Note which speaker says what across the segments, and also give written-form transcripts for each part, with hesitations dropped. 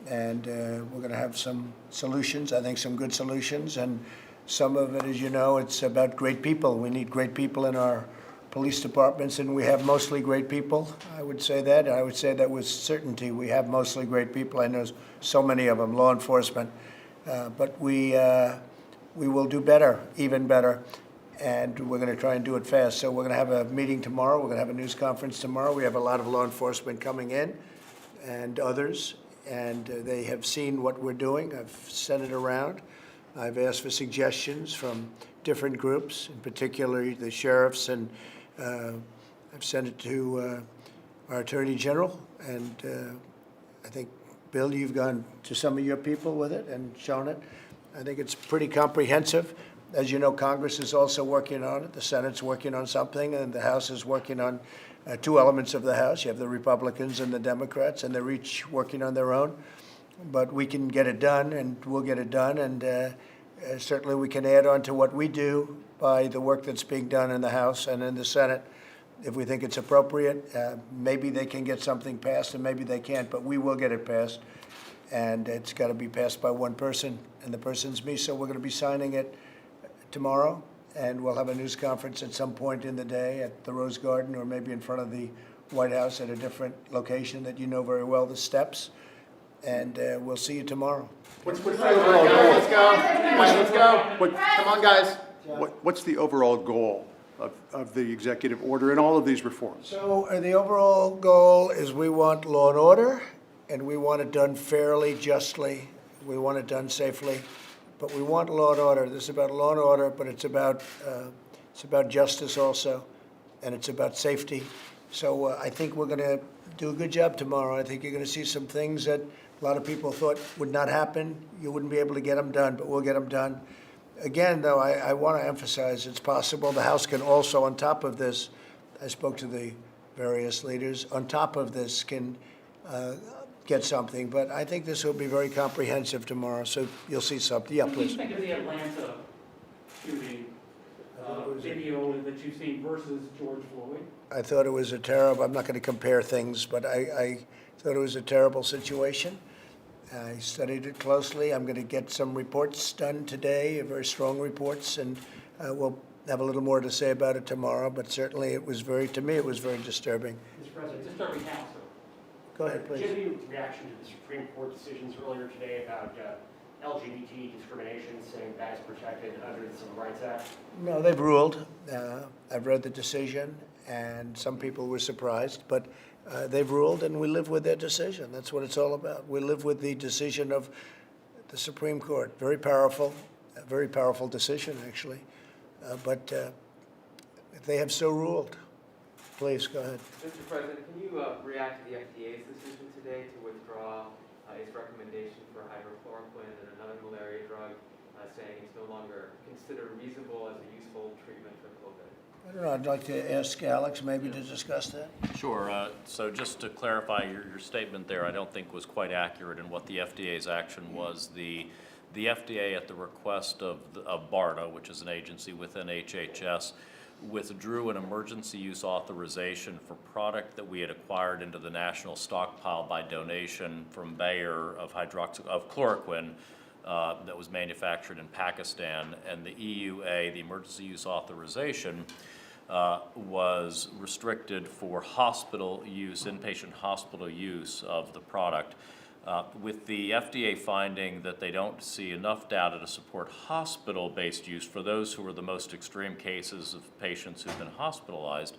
Speaker 1: and we're going to have some solutions, I think some good solutions, and some of it, as you know, it's about great people. We need great people in our police departments, and we have mostly great people. I would say that. I would say that with certainty. We have mostly great people. I know so many of them, law enforcement. But we will do better, even better, and we're going to try and do it fast. So we're going to have a meeting tomorrow. We're going to have a news conference tomorrow. We have a lot of law enforcement coming in and others, and they have seen what we're doing. I've sent it around. I've asked for suggestions from different groups, in particular the sheriffs, and I've sent it to our Attorney General, and I think, Bill, you've gone to some of your people with it and shown it. I think it's pretty comprehensive. As you know, Congress is also working on it. The Senate's working on something, and the House is working on two elements of the House. You have the Republicans and the Democrats, and they're each working on their own. But we can get it done, and we'll get it done, and certainly we can add on to what we do by the work that's being done in the House and in the Senate. If we think it's appropriate, maybe they can get something passed, and maybe they can't, but we will get it passed. And it's got to be passed by one person, and the person's me, so we're going to be signing it tomorrow, and we'll have a news conference at some point in the day at the Rose Garden or maybe in front of the White House at a different location that you know very well, the steps, and we'll see you tomorrow.
Speaker 2: What's the overall goal? Let's go. Let's go. Come on, guys.
Speaker 3: What's the overall goal of the executive order and all of these reforms?
Speaker 1: So the overall goal is we want law and order, and we want it done fairly, justly. We want it done safely, but we want law and order. This is about law and order, but it's about justice also, and it's about safety. So I think we're going to do a good job tomorrow. I think you're going to see some things that a lot of people thought would not happen. You wouldn't be able to get them done, but we'll get them done. Again, though, I want to emphasize it's possible the House can also, on top of this, I spoke to the various leaders, on top of this can get something. But I think this will be very comprehensive tomorrow, so you'll see something. Yeah, please.
Speaker 4: What do you think of the Atlanta shooting video that you've seen versus George Floyd?
Speaker 1: I thought it was a terrible, I'm not going to compare things, but I thought it was a terrible situation. I studied it closely. I'm going to get some reports done today, very strong reports, and we'll have a little more to say about it tomorrow, but certainly it was to me, it was very disturbing.
Speaker 4: Mr. President, disturbing how, sir?
Speaker 1: Go ahead, please.
Speaker 5: Do you have any reaction to the Supreme Court decisions earlier today about LGBT discrimination, saying that is protected under the Civil Rights Act?
Speaker 1: No, they've ruled. I've read the decision, and some people were surprised, but they've ruled, and we live with their decision. That's what it's all about. We live with the decision of the Supreme Court. Very powerful, a very powerful decision, actually. But they have so ruled. Please, go ahead.
Speaker 6: Mr. President, can you react to the FDA's decision today to withdraw its recommendation for hydroxychloroquine and another malaria drug, saying it's no longer considered reasonable as a useful treatment for COVID?
Speaker 1: I don't know. I'd like to ask Alex maybe to discuss that.
Speaker 7: Sure. So just to clarify your statement there, I don't think was quite accurate in what the FDA's action was. The FDA, at the request of BARDA, which is an agency within HHS, withdrew an emergency use authorization for product that we had acquired into the national stockpile by donation from Bayer of chloroquine that was manufactured in Pakistan, and the EUA, the emergency use authorization, was restricted for hospital use, inpatient hospital use of the product. With the FDA finding that they don't see enough data to support hospital-based use for those who are the most extreme cases of patients who've been hospitalized,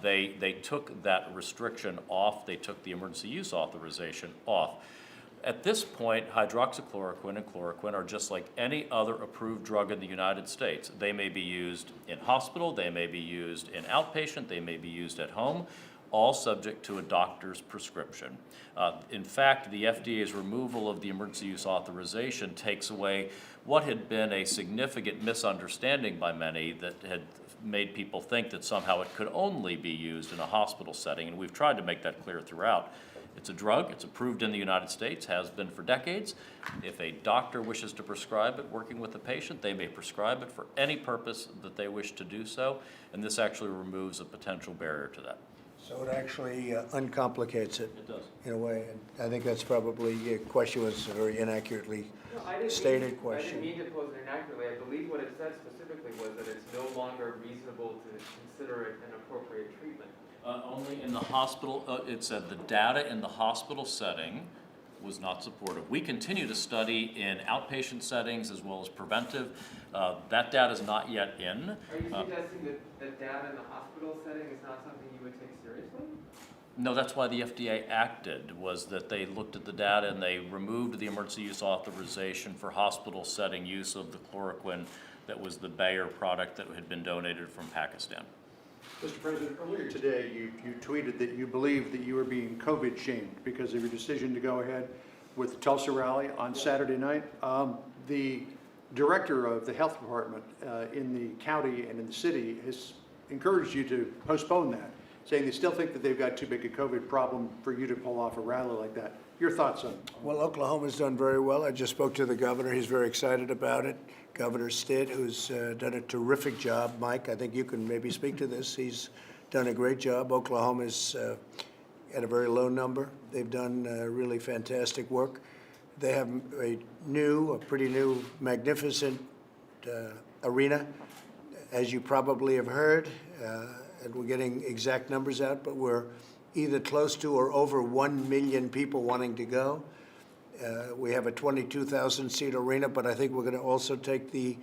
Speaker 7: they took that restriction off. They took the emergency use authorization off. At this point, hydroxychloroquine and chloroquine are just like any other approved drug in the United States. They may be used in hospital, they may be used in outpatient, they may be used at home, all subject to a doctor's prescription. In fact, the FDA's removal of the emergency use authorization takes away what had been a significant misunderstanding by many that had made people think that somehow it could only be used in a hospital setting, and we've tried to make that clear throughout. It's a drug, it's approved in the United States, has been for decades. If a doctor wishes to prescribe it working with the patient, they may prescribe it for any purpose that they wish to do so, and this actually removes a potential barrier to that.
Speaker 1: So it actually uncomplicates it.
Speaker 7: It does.
Speaker 1: In a way, and I think that's probably, your question was a very inaccurately
Speaker 6: No, I didn't
Speaker 1: stated
Speaker 6: mean,
Speaker 1: question.
Speaker 6: I didn't mean to pose it inaccurately. I believe what it said specifically was that it's no longer reasonable to consider it an appropriate treatment.
Speaker 7: Only in the hospital, it said the data in the hospital setting was not supportive. We continue to study in outpatient settings as well as preventive. That data is not yet in.
Speaker 6: Are you suggesting that the data in the hospital setting is not something you would take seriously?
Speaker 7: No, that's why the FDA acted, was that they looked at the data and they removed the emergency use authorization for hospital setting use of the chloroquine that was the Bayer product that had been donated from Pakistan.
Speaker 3: Mr. President, earlier today, you tweeted that you believed that you were being COVID shamed because of your decision to go ahead with the Tulsa rally on Saturday night. The director of the health department in the county and in the city has encouraged you to postpone that, saying they still think that they've got too big a COVID problem for you to pull off a rally like that. Your thoughts on it?
Speaker 1: Well, Oklahoma's done very well. I just spoke to the governor. He's very excited about it. Governor Stitt, who's done a terrific job. Mike, I think you can maybe speak to this. He's done a great job. Oklahoma's at a very low number. They've done really fantastic work. They have a pretty new, magnificent arena, as you probably have heard. And we're getting exact numbers out, but we're either close to or over 1 million people wanting to go. We have a 22,000-seat arena, but I think we're going to also take the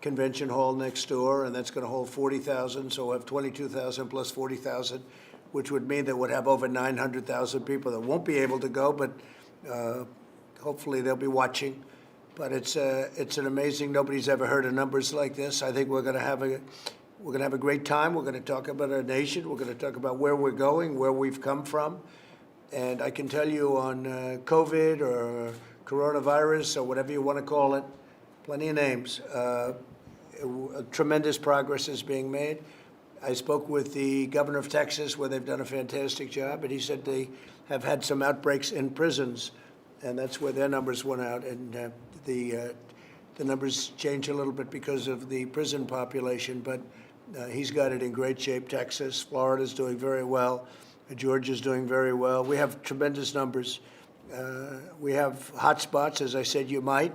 Speaker 1: convention hall next door, and that's going to hold 40,000. So we'll have 22,000 plus 40,000, which would mean that we'd have over 900,000 people that won't be able to go, but hopefully they'll be watching. But it's an amazing. Nobody's ever heard of numbers like this. I think we're going to have a great time. We're going to talk about our nation. We're going to talk about where we're going, where we've come from. And I can tell you on COVID or coronavirus or whatever you want to call it, plenty of names, tremendous progress is being made. I spoke with the governor of Texas, where they've done a fantastic job, and he said they have had some outbreaks in prisons, and that's where their numbers went out. And the numbers change a little bit because of the prison population, but he's got it in great shape. Texas, Florida's doing very well. Georgia's doing very well. We have tremendous numbers. We have hot spots, as I said you might,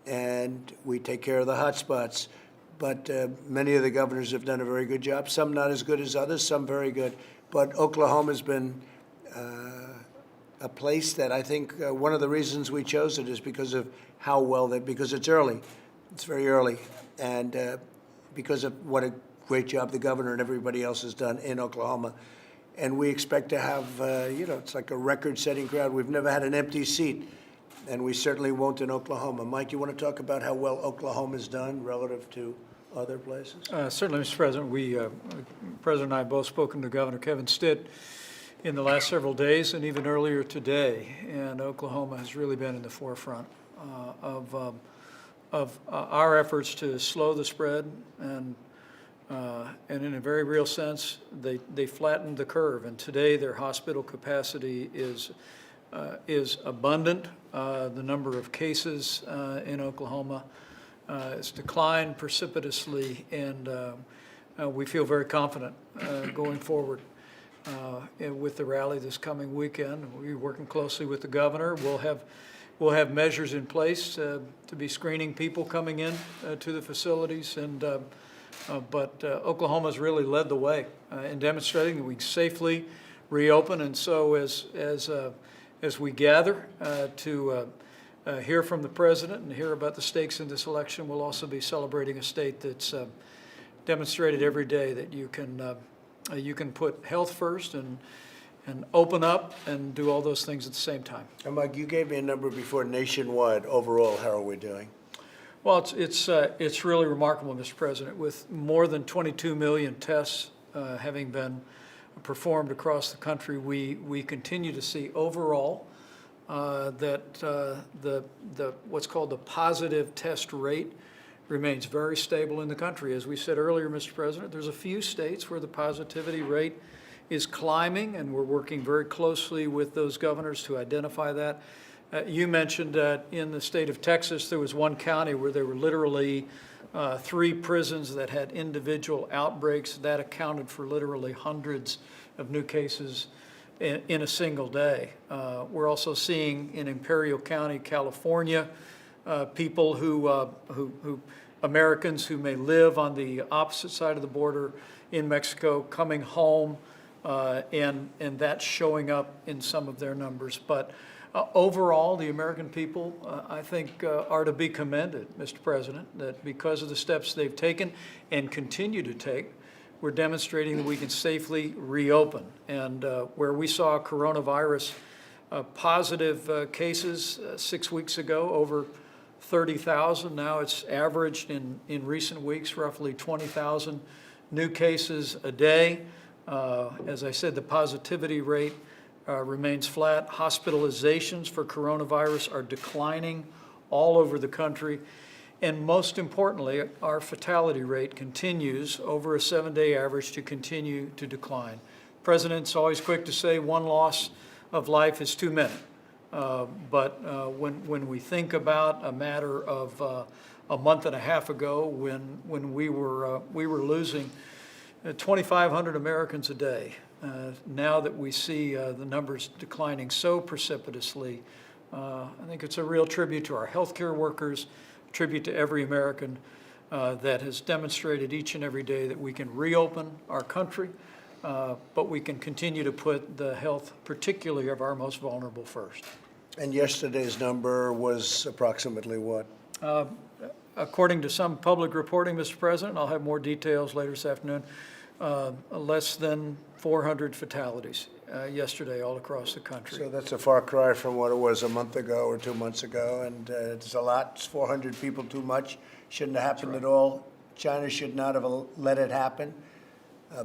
Speaker 1: and we take care of the hot spots. But many of the governors have done a very good job. Some not as good as others, some very good. But Oklahoma's been a place that I think one of the reasons we chose it is because of how well because it's early. It's very early. And because of what a great job the governor and everybody else has done in Oklahoma. And we expect to have, it's like a record-setting crowd. We've never had an empty seat, and we certainly won't in Oklahoma. Mike, you want to talk about how well Oklahoma's done relative to other places?
Speaker 8: Certainly, Mr. President. President and I have both spoken to Governor Kevin Stitt in the last several days and even earlier today, and Oklahoma has really been in the forefront of our efforts to slow the spread, and in a very real sense, they flattened the curve. And today, their hospital capacity is abundant. The number of cases in Oklahoma has declined precipitously, and we feel very confident going forward with the rally this coming weekend. We're working closely with the governor. We'll have measures in place to be screening people coming in to the facilities, but Oklahoma's really led the way in demonstrating that we can safely reopen. And so as we gather to hear from the president and hear about the stakes in this election, we'll also be celebrating a state that's demonstrated every day that you can put health first and open up and do all those things at the same time.
Speaker 1: And Mike, you gave me a number before nationwide. Overall, how are we doing?
Speaker 8: Well, it's really remarkable, Mr. President, with more than 22 million tests having been performed across the country. We continue to see overall that the what's called the positive test rate remains very stable in the country. As we said earlier, Mr. President, there's a few states where the positivity rate is climbing, and we're working very closely with those governors to identify that. You mentioned that in the state of Texas, there was one county where there were literally 3 prisons that had individual outbreaks. That accounted for literally hundreds of new cases in a single day. We're also seeing in Imperial County, California, people who Americans who may live on the opposite side of the border in Mexico coming home, and that's showing up in some of their numbers. But overall, the American people, I think, are to be commended, Mr. President, that because of the steps they've taken and continue to take, we're demonstrating that we can safely reopen. And where we saw coronavirus positive cases 6 weeks ago, over 30,000. Now it's averaged in recent weeks roughly 20,000 new cases a day. As I said, the positivity rate remains flat. Hospitalizations for coronavirus are declining all over the country. And most importantly, our fatality rate continues over a 7-day average to continue to decline. The President's always quick to say one loss of life is too many. But when we think about a matter of a month and a half ago, when we were losing 2,500 Americans a day, now that we see the numbers declining so precipitously, I think it's a real tribute to our healthcare workers, a tribute to every American that has demonstrated each and every day that we can reopen our country, but we can continue to put the health, particularly of our most vulnerable, first.
Speaker 1: And yesterday's number was approximately what?
Speaker 8: According to some public reporting, Mr. President, I'll have more details later this afternoon, less than 400 fatalities yesterday all across the country.
Speaker 1: So that's a far cry from what it was a month ago or 2 months ago, and it's a lot. It's 400 people too much. Shouldn't have happened at all. China should not have let it happen,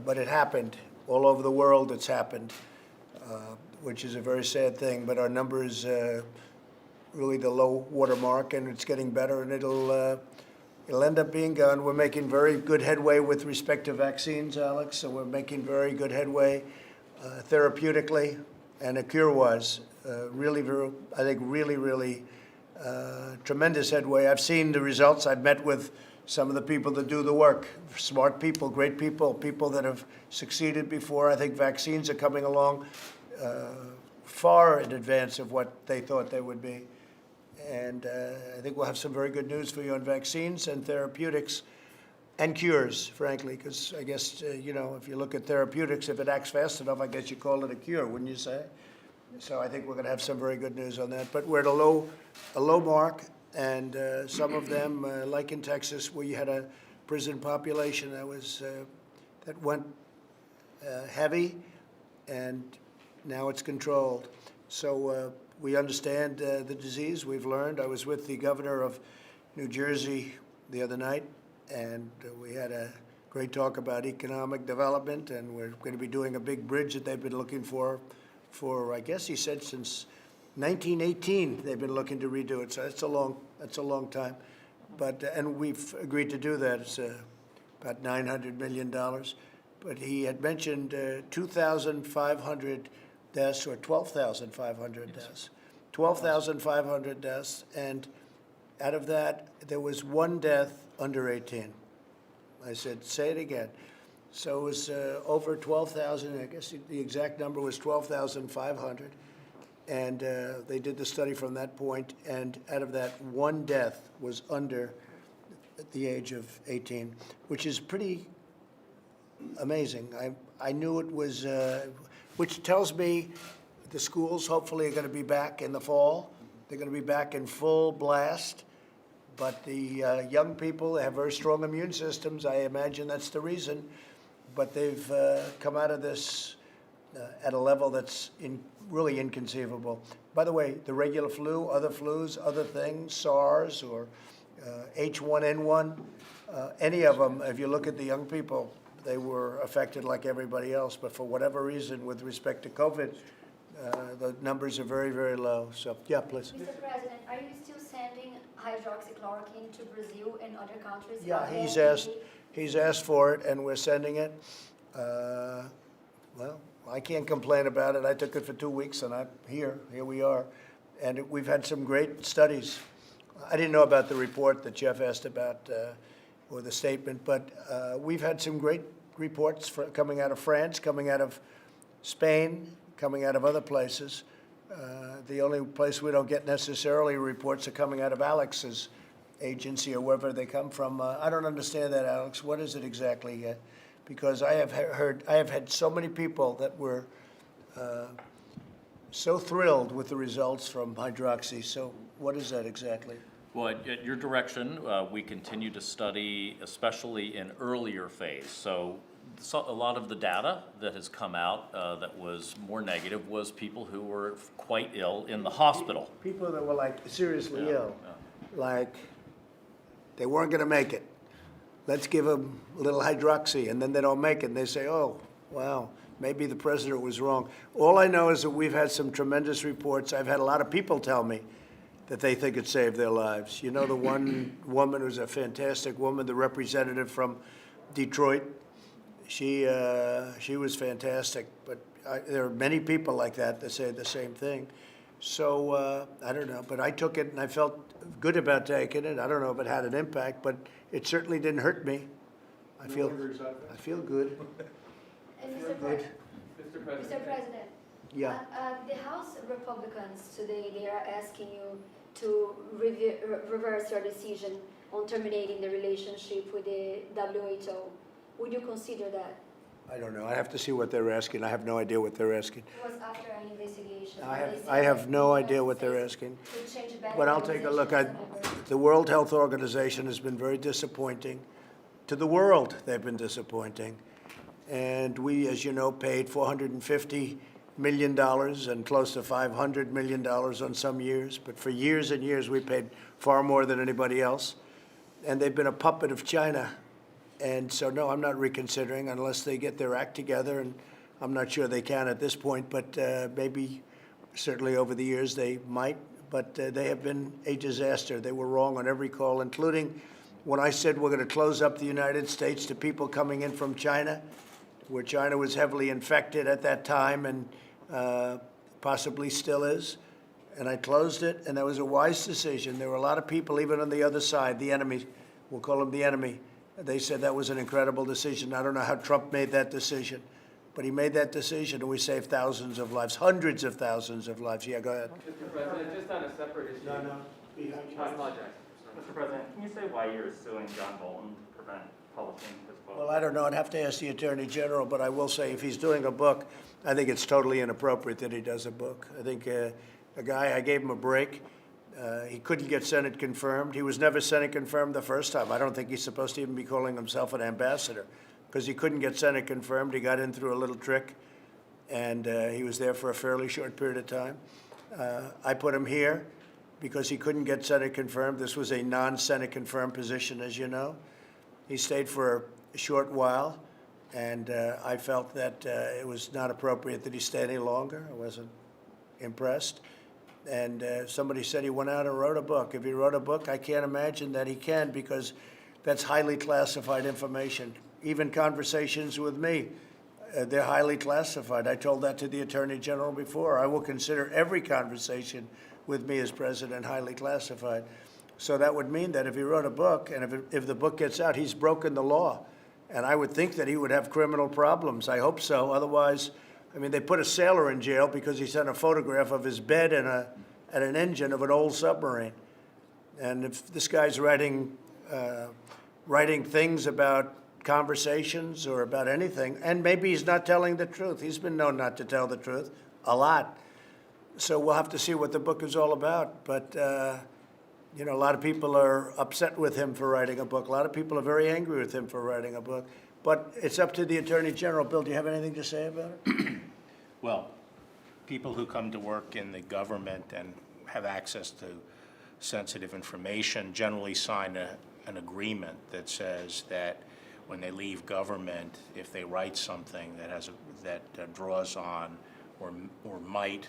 Speaker 1: but it happened. All over the world it's happened, which is a very sad thing, but our number is really the low water mark, and it's getting better, and it'll end up being gone. We're making very good headway with respect to vaccines, Alex, so we're making very good headway therapeutically and a cure-wise. Really, I think really tremendous headway. I've seen the results. I've met with some of the people that do the work, smart people, great people, people that have succeeded before. I think vaccines are coming along far in advance of what they thought they would be. And I think we'll have some very good news for you on vaccines and therapeutics and cures, frankly, because I guess, you know, if you look at therapeutics, if it acts fast enough, I guess you call it a cure, wouldn't you say? So I think we're going to have some very good news on that. But we're at a low mark, and some of them, like in Texas, where you had a prison population that went heavy, and now it's controlled. So we understand the disease. We've learned. I was with the governor of New Jersey the other night, and we had a great talk about economic development, and we're going to be doing a big bridge that they've been looking for, I guess he said, since 1918 they've been looking to redo it. So that's a long time. But and we've agreed to do that. It's about $900 million. But he had mentioned 2,500 deaths, or 12,500 deaths. 12,500 deaths, and out of that, there was one death under 18. I said, say it again. So it was over 12,000, I guess the exact number was 12,500. And they did the study from that point, and out of that, one death was under the age of 18, which is pretty amazing. I knew it was, which tells me the schools hopefully are going to be back in the fall. They're going to be back in full blast. But the young people, they have very strong immune systems. I imagine that's the reason. But they've come out of this at a level that's really inconceivable. By the way, the regular flu, other flus, other things, SARS or H1N1, any of them, if you look at the young people, they were affected like everybody else. But for whatever reason, with respect to COVID, the numbers are very, very low. So, yeah, please.
Speaker 9: Mr. President, are you still sending hydroxychloroquine to Brazil and other countries?
Speaker 1: Yeah, he's asked for it, and we're sending it. Well, I can't complain about it. I took it for 2 weeks, and here we are. And we've had some great studies. I didn't know about the report that Jeff asked about, or the statement, but we've had some great reports coming out of France, coming out of Spain, coming out of other places. The only place we don't get necessarily reports are coming out of Alex's agency or wherever they come from. I don't understand that, Alex. What is it exactly? Because I have had so many people that were so thrilled with the results from hydroxy. So what is that exactly?
Speaker 7: Well, at your direction, we continue to study, especially in earlier phase. So a lot of the data that has come out that was more negative was people who were quite ill in the hospital.
Speaker 1: People that were like seriously ill,
Speaker 7: yeah.
Speaker 1: like they weren't going to make it. Let's give them a little hydroxy, and then they don't make it, and they say, oh, wow, maybe the president was wrong. All I know is that we've had some tremendous reports. I've had a lot of people tell me that they think it saved their lives. You know, the one woman who's a fantastic woman, the representative from Detroit, she was fantastic. But there are many people like that say the same thing. So I don't know, but I took it and I felt good about taking it. I don't know if it had an impact, but it certainly didn't hurt me. I feel good.
Speaker 9: And
Speaker 6: Mr. President.
Speaker 9: Mr. President,
Speaker 1: Yeah.
Speaker 9: the House Republicans today, they are asking you to reverse your decision on terminating the relationship with the WHO. Would you consider that?
Speaker 1: I don't know. I have to see what they're asking. I have no idea what they're asking.
Speaker 9: It was after an investigation.
Speaker 1: I have no idea what they're asking. But I'll take a look. The World Health Organization has been very disappointing. To the world, they've been disappointing. And we, as you know, paid $450 million and close to $500 million on some years. But for years and years, we paid far more than anybody else. And they've been a puppet of China. And so, no, I'm not reconsidering unless they get their act together. And I'm not sure they can at this point, but maybe certainly over the years they might. But they have been a disaster. They were wrong on every call, including when I said we're going to close up the United States to people coming in from China, where China was heavily infected at that time and possibly still is. And I closed it, and that was a wise decision. There were a lot of people, even on the other side, the enemy, we'll call them the enemy. They said that was an incredible decision. I don't know how Trump made that decision, but he made that decision, and we saved thousands of lives, hundreds of thousands of lives. Yeah, go ahead.
Speaker 6: Mr. President, just on a separate issue. I apologize.
Speaker 10: Mr. President, can you say why you're suing John Bolton to prevent publishing his book?
Speaker 1: Well, I don't know. I'd have to ask the Attorney General, but I will say if he's doing a book, I think it's totally inappropriate that he does a book. I think a guy, I gave him a break. He couldn't get Senate confirmed. He was never Senate confirmed the first time. I don't think he's supposed to even be calling himself an ambassador because he couldn't get Senate confirmed. He got in through a little trick, and he was there for a fairly short period of time. I put him here because he couldn't get Senate confirmed. This was a non-Senate confirmed position, as you know. He stayed for a short while, and I felt that it was not appropriate that he stay any longer. I wasn't impressed. And somebody said he went out and wrote a book. If he wrote a book, I can't imagine that he can, because that's highly classified information. Even conversations with me, they're highly classified. I told that to the Attorney General before. I will consider every conversation with me as president highly classified. So that would mean that if he wrote a book, and if the book gets out, he's broken the law. And I would think that he would have criminal problems. I hope so. Otherwise, I mean, they put a sailor in jail because he sent a photograph of his bed and an engine of an old submarine. And if this guy's writing things about conversations or about anything, and maybe he's not telling the truth. He's been known not to tell the truth a lot. So we'll have to see what the book is all about. But, you know, a lot of people are upset with him for writing a book. A lot of people are very angry with him for writing a book. But it's up to the Attorney General. Bill, do you have anything to say about it?
Speaker 11: Well, people who come to work in the government and have access to sensitive information generally sign an agreement that says that when they leave government, if they write something that draws on or might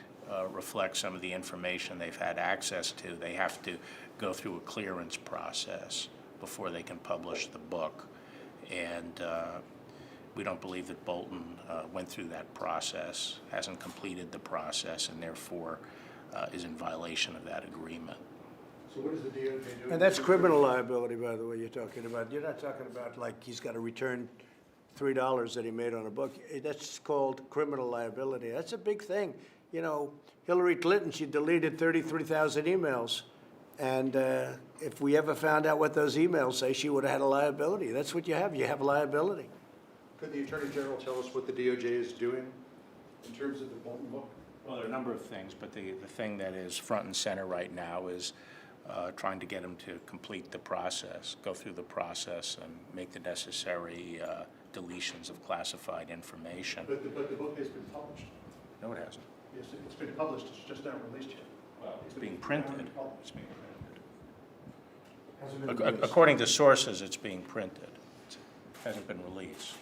Speaker 11: reflect some of the information they've had access to, they have to go through a clearance process before they can publish the book. And we don't believe that Bolton went through that process, hasn't completed the process, and therefore is in violation of that agreement.
Speaker 3: So what is the DOJ doing?
Speaker 1: And that's criminal liability, by the way, you're talking about. You're not talking about like he's got to return $3 that he made on a book. That's called criminal liability. That's a big thing. You know, Hillary Clinton, she deleted 33,000 emails. And if we ever found out what those emails say, she would have had a liability. That's what you have. You have liability.
Speaker 3: Could the Attorney General tell us what the DOJ is doing in terms of the Bolton book?
Speaker 11: Well, there are a number of things, but the thing that is front and center right now is trying to get him to complete the process, go through the process, and make the necessary deletions of classified information.
Speaker 3: But the book has been published.
Speaker 11: No, it hasn't.
Speaker 3: Yes, it's been published, it's just not released yet.
Speaker 11: Well, it's being printed. It's being
Speaker 3: Hasn't
Speaker 11: printed.
Speaker 3: been released.
Speaker 11: According to sources, it's being printed. It hasn't been released.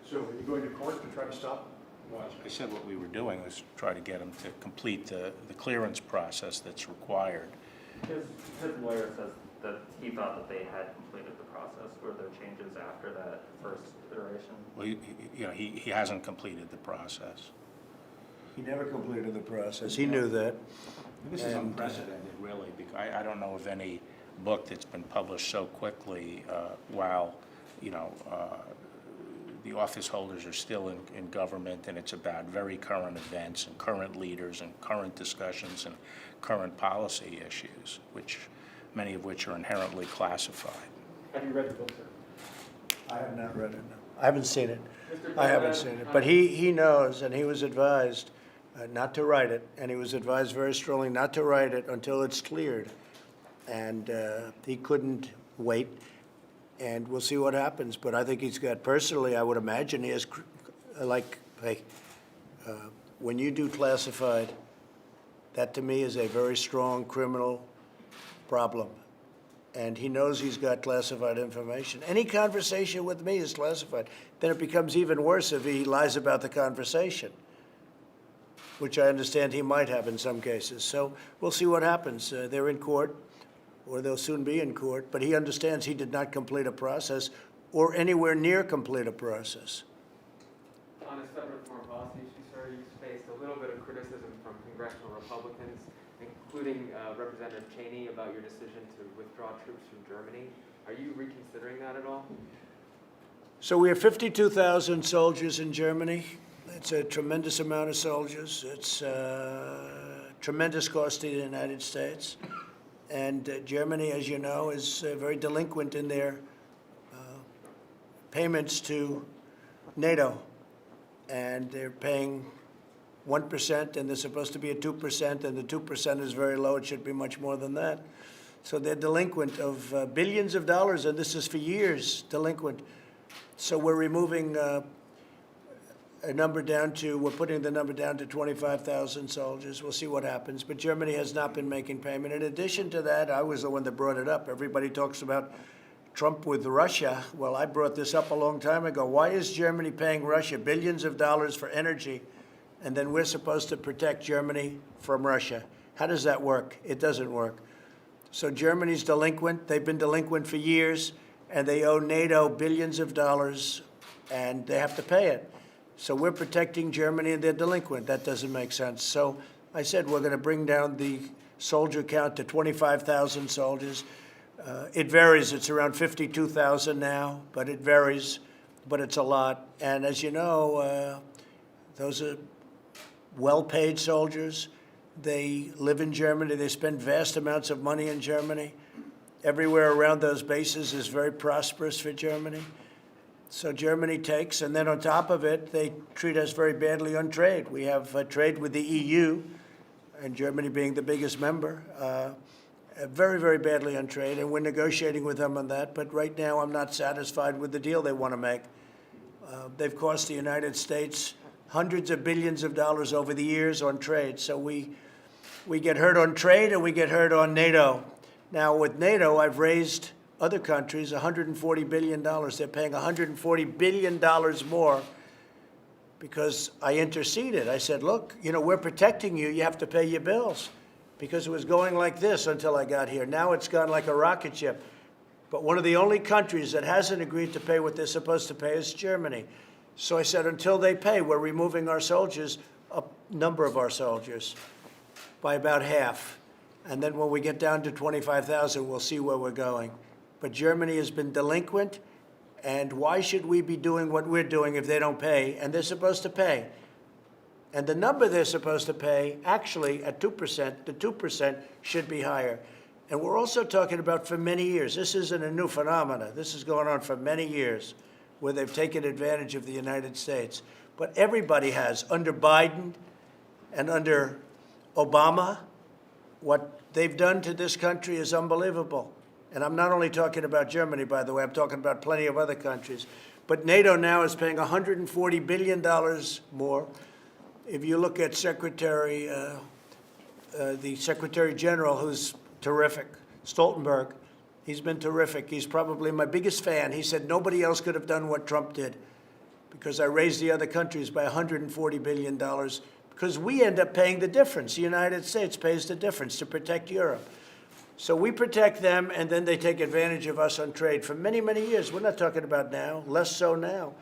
Speaker 3: So are you going to court to try to stop?
Speaker 11: I said what we were doing was try to get him to complete the clearance process that's required.
Speaker 10: His lawyer says that he thought that they had completed the process. Were there changes after that first iteration?
Speaker 11: Well, he hasn't completed the process.
Speaker 1: He never completed the process. He knew that.
Speaker 11: This is
Speaker 1: And,
Speaker 11: unprecedented, really, because I don't know of any book that's been published so quickly while, the office holders are still in government, and it's about very current events and current leaders and current discussions and current policy issues, many of which are inherently classified.
Speaker 4: Have you read the book, sir?
Speaker 1: I have not read it, no. I haven't seen it.
Speaker 6: Mr.
Speaker 1: I haven't
Speaker 6: President,
Speaker 1: seen it. But he knows, and he was advised not to write it, and he was advised very strongly not to write it until it's cleared. And he couldn't wait, and we'll see what happens. But I think he's got, personally, I would imagine he has, when you do classified, that to me is a very strong criminal problem. And he knows he's got classified information. Any conversation with me is classified. Then it becomes even worse if he lies about the conversation, which I understand he might have in some cases. So we'll see what happens. They're in court, or they'll soon be in court, but he understands he did not complete a process or anywhere near complete a process.
Speaker 6: On a separate foreign policy issue, sir, you've faced a little bit of criticism from congressional Republicans, including Representative Cheney, about your decision to withdraw troops from Germany. Are you reconsidering that at all?
Speaker 1: So we have 52,000 soldiers in Germany. It's a tremendous amount of soldiers. It's tremendous cost to the United States. And Germany, as you know, is very delinquent in their payments to NATO. And they're paying 1%, and they're supposed to be at 2%, and the 2% is very low. It should be much more than that. So they're delinquent of billions of dollars, and this is for years delinquent. So we're removing we're putting the number down to 25,000 soldiers. We'll see what happens. But Germany has not been making payment. In addition to that, I was the one that brought it up. Everybody talks about Trump with Russia. Well, I brought this up a long time ago. Why is Germany paying Russia billions of dollars for energy, and then we're supposed to protect Germany from Russia? How does that work? It doesn't work. So Germany's delinquent. They've been delinquent for years, and they owe NATO billions of dollars, and they have to pay it. So we're protecting Germany, and they're delinquent. That doesn't make sense. So I said we're going to bring down the soldier count to 25,000 soldiers. It varies. It's around 52,000 now, but it varies. But it's a lot. And as you know, those are well-paid soldiers. They live in Germany. They spend vast amounts of money in Germany. Everywhere around those bases is very prosperous for Germany. So Germany takes, and then on top of it, they treat us very badly on trade. We have trade with the EU, and Germany being the biggest member, very, very badly on trade, and we're negotiating with them on that. But right now, I'm not satisfied with the deal they want to make. They've cost the United States hundreds of billions of dollars over the years on trade. So we get hurt on trade, and we get hurt on NATO. Now, with NATO, I've raised other countries $140 billion. They're paying $140 billion more because I interceded. I said, look, we're protecting you. You have to pay your bills, because it was going like this until I got here. Now it's gone like a rocket ship. But one of the only countries that hasn't agreed to pay what they're supposed to pay is Germany. So I said, until they pay, we're removing our soldiers, a number of our soldiers, by about half. And then when we get down to 25,000, we'll see where we're going. But Germany has been delinquent, And why should we be doing what we're doing if they don't pay? And they're supposed to pay. And the number they're supposed to pay, actually at 2%, the 2% should be higher. And we're also talking about for many years. This isn't a new phenomenon. This is going on for many years where they've taken advantage of the United States. But everybody has. Under Biden and under Obama, what they've done to this country is unbelievable. And I'm not only talking about Germany, by the way, I'm talking about plenty of other countries. But NATO now is paying $140 billion more. If you look at the Secretary General, who's terrific, Stoltenberg, he's been terrific. He's probably my biggest fan. He said nobody else could have done what Trump did because I raised the other countries by $140 billion because we end up paying the difference. The United States pays the difference to protect Europe. So we protect them, and then they take advantage of us on trade for many, many years. We're not talking about now, less so now,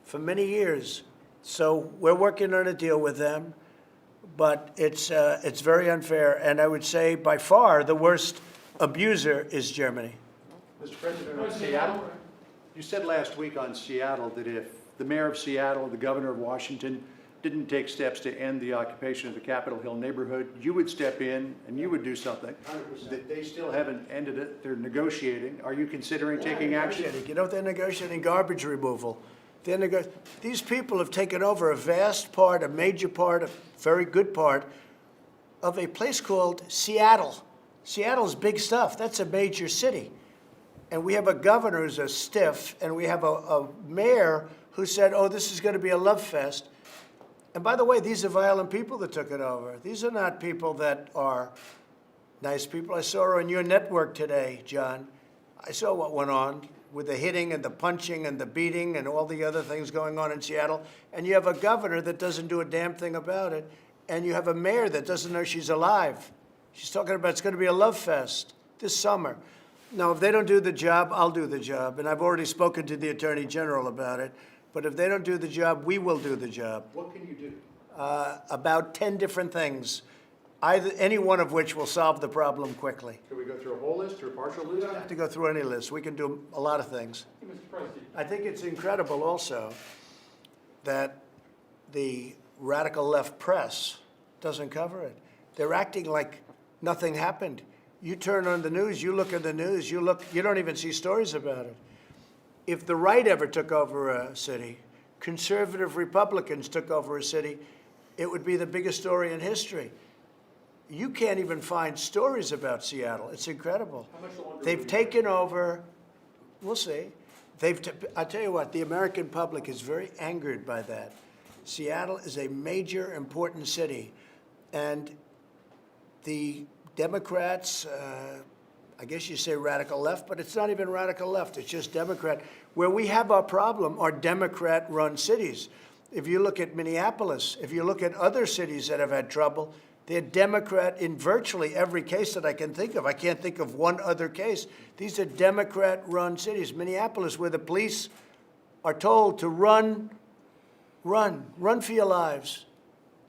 Speaker 1: for many years. So we're working on a deal with them, but it's very unfair. And I would say by far the worst abuser is Germany.
Speaker 3: Mr. President, on Seattle, you said last week on Seattle that if the mayor of Seattle, the governor of Washington, didn't take steps to end the occupation of the Capitol Hill neighborhood, you would step in and you would do something. 100%. They still haven't ended it. They're negotiating. Are you considering taking action?
Speaker 1: You know, they're negotiating garbage removal. These people have taken over a vast part, a major part, a very good part of a place called Seattle. Seattle's big stuff. That's a major city. And we have a governor who's a stiff, and we have a mayor who said, oh, this is going to be a love fest. And by the way, these are violent people that took it over. These are not people that are nice people. I saw on your network today, John. I saw what went on with the hitting and the punching and the beating and all the other things going on in Seattle. And you have a governor that doesn't do a damn thing about it. And you have a mayor that doesn't know she's alive. She's talking about it's going to be a love fest this summer. Now, if they don't do the job, I'll do the job. And I've already spoken to the Attorney General about it. But if they don't do the job, we will do the job.
Speaker 3: What can you do?
Speaker 1: About 10 different things, any one of which will solve the problem quickly.
Speaker 3: Can we go through a whole list or a partial list?
Speaker 1: We don't have to go through any list. We can do a lot of things.
Speaker 4: Mr. President.
Speaker 1: I think it's incredible also that the radical left press doesn't cover it. They're acting like nothing happened. You turn on the news, you look at the news, you don't even see stories about it. If the right ever took over a city, conservative Republicans took over a city, it would be the biggest story in history. You can't even find stories about Seattle. It's incredible. They've taken over, we'll see. I'll tell you what, the American public is very angered by that. Seattle is a major, important city. And the Democrats, I guess you say radical left, but it's not even radical left. It's just Democrat. Where we have our problem are Democrat-run cities. If you look at Minneapolis, if you look at other cities that have had trouble, they're Democrat in virtually every case that I can think of. I can't think of one other case. These are Democrat-run cities. Minneapolis, where the police are told to run for your lives.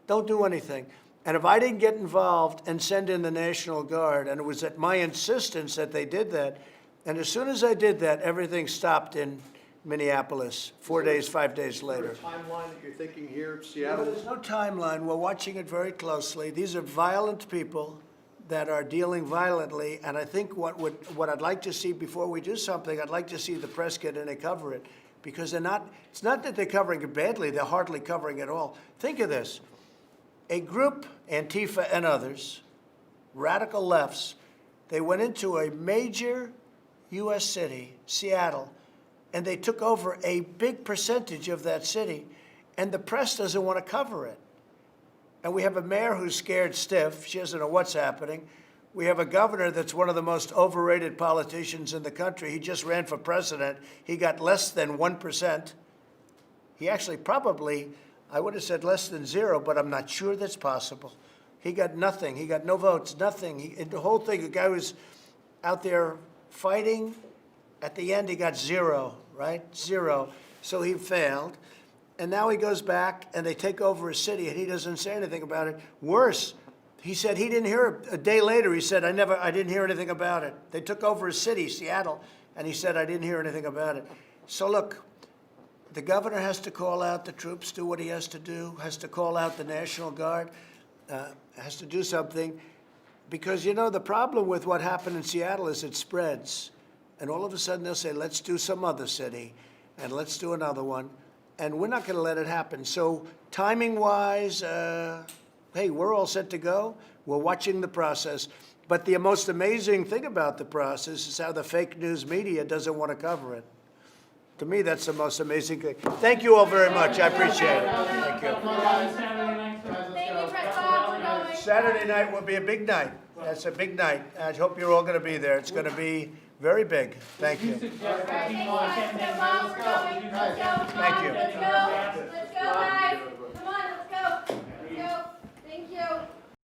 Speaker 1: Don't do anything. And if I didn't get involved and send in the National Guard, and it was at my insistence that they did that, and as soon as I did that, everything stopped in Minneapolis 4 days, 5 days later.
Speaker 3: Is there a timeline that you're thinking here,
Speaker 1: No,
Speaker 3: Seattle?
Speaker 1: there's no timeline. We're watching it very closely. These are violent people that are dealing violently, and I think what I'd like to see before we do something, I'd like to see the press get in and cover it, because it's not that they're covering it badly, they're hardly covering it at all. Think of this. A group, Antifa and others, radical lefts, they went into a major U.S. city, Seattle, and they took over a big percentage of that city, and the press doesn't want to cover it. And we have a mayor who's scared stiff. She doesn't know what's happening. We have a governor that's one of the most overrated politicians in the country. He just ran for president. He got less than 1%. He actually probably, I would have said less than 0, but I'm not sure that's possible. He got nothing. He got no votes, nothing. The whole thing, the guy was out there fighting. At the end, he got 0, right? 0. So he failed. And now he goes back, and they take over a city, and he doesn't say anything about it. Worse, he said he didn't hear it. A day later, he said, I didn't hear anything about it. They took over a city, Seattle, and he said, I didn't hear anything about it. So look, the governor has to call out the troops, do what he has to do, has to call out the National Guard, has to do something. Because, you know, the problem with what happened in Seattle is it spreads. And all of a sudden they'll say, let's do some other city, and let's do another one. And we're not going to let it happen. So timing-wise, hey, we're all set to go. We're watching the process. But the most amazing thing about the process is how the fake news media doesn't want to cover it. To me, that's the most amazing thing. Thank you all very much. I appreciate it. Thank you. Saturday night will be a big night. That's a big night. I hope you're all going to be there. It's going to be very big. Thank you. Thank you.
Speaker 9: Let's go, guys.